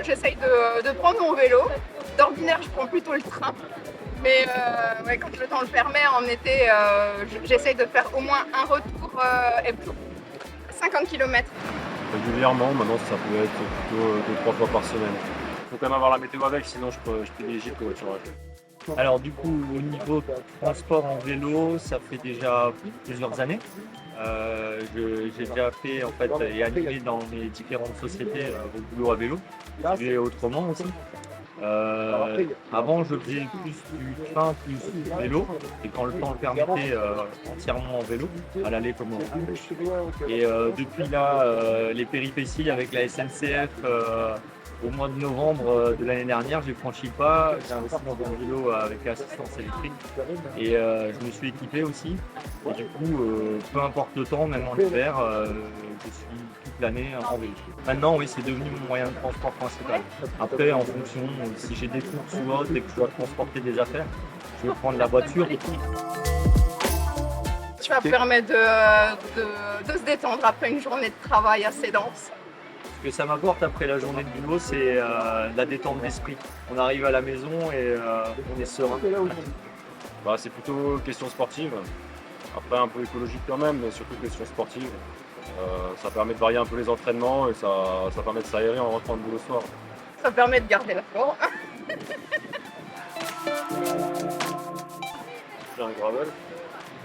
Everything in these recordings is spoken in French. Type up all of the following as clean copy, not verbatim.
j'essaye de prendre mon vélo. D'ordinaire, je prends plutôt le train. Mais ouais, quand le temps le permet, en été, j'essaye de faire au moins un retour hebdo. 50 km. Régulièrement, maintenant ça peut être plutôt 2-3 fois par semaine. Il faut quand même avoir la météo avec, sinon je privilégie le covoiturage. Alors du coup, au niveau transport en vélo, ça fait déjà plusieurs années. J'ai déjà fait en fait et animé dans mes différentes sociétés au boulot à vélo. Je vais autrement aussi. Avant, je faisais plus du train, plus du vélo, et quand le temps le permettait, entièrement en vélo, à l'aller comme au retour. Et depuis là, les péripéties avec la SNCF, au mois de novembre de l'année dernière, j'ai franchi le pas, j'ai investi dans un vélo avec assistance électrique et je me suis équipé aussi. Et du coup, peu importe le temps, même en hiver, je suis toute l'année en vélo. Maintenant, oui, c'est devenu mon moyen de transport principal. Après, en fonction, si j'ai des courses ou autres et que je dois transporter des affaires, je vais prendre la voiture. Tu vas permettre de se détendre après une journée de travail assez dense. Ce que ça m'apporte après la journée de boulot, c'est la détente d'esprit. On arrive à la maison et on est serein. Bah, c'est plutôt question sportive. Après un peu écologique quand même, mais surtout question sportive. Ça permet de varier un peu les entraînements et ça permet de s'aérer en rentrant de boulot le soir. Ça permet de garder la forme. J'ai un gravel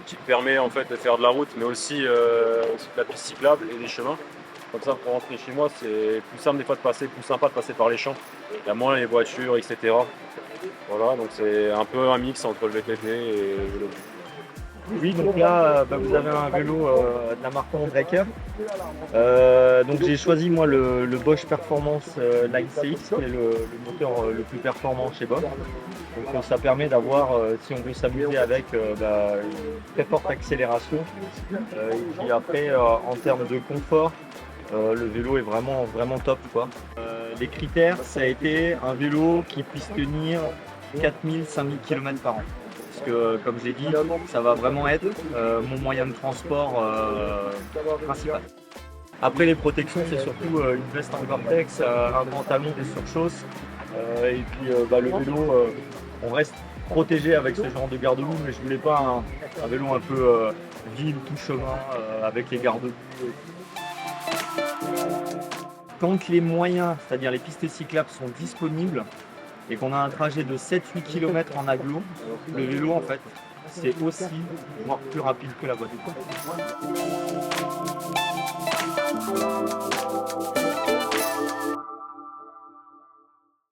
qui permet en fait de faire de la route, mais aussi de la piste cyclable et des chemins. Comme ça, pour rentrer chez moi, c'est plus simple des fois de passer, plus sympa de passer par les champs. Il y a moins les voitures, etc. Voilà, donc c'est un peu un mix entre le VTT et le vélo. Oui, donc là, vous avez un vélo de la marque Breaker. Donc j'ai choisi moi le Bosch Performance Line CX, qui est le moteur le plus performant chez Bosch. Donc ça permet d'avoir, si on veut s'amuser avec, une très forte accélération. Et puis après, en termes de confort, le vélo est vraiment top, quoi. Les critères, ça a été un vélo qui puisse tenir 4000-5000 km par an. Parce que, comme j'ai dit, ça va vraiment être mon moyen de transport principal. Après, les protections, c'est surtout une veste en Gore-Tex, un pantalon, des surchausses. Et puis le vélo, on reste protégé avec ce genre de garde-boue, mais je voulais pas un vélo un peu ville, tout chemin, avec les garde-boue. Quand les moyens, c'est-à-dire les pistes cyclables, sont disponibles et qu'on a un trajet de 7-8 km en agglo, le vélo en fait, c'est aussi, voire plus rapide que la voiture.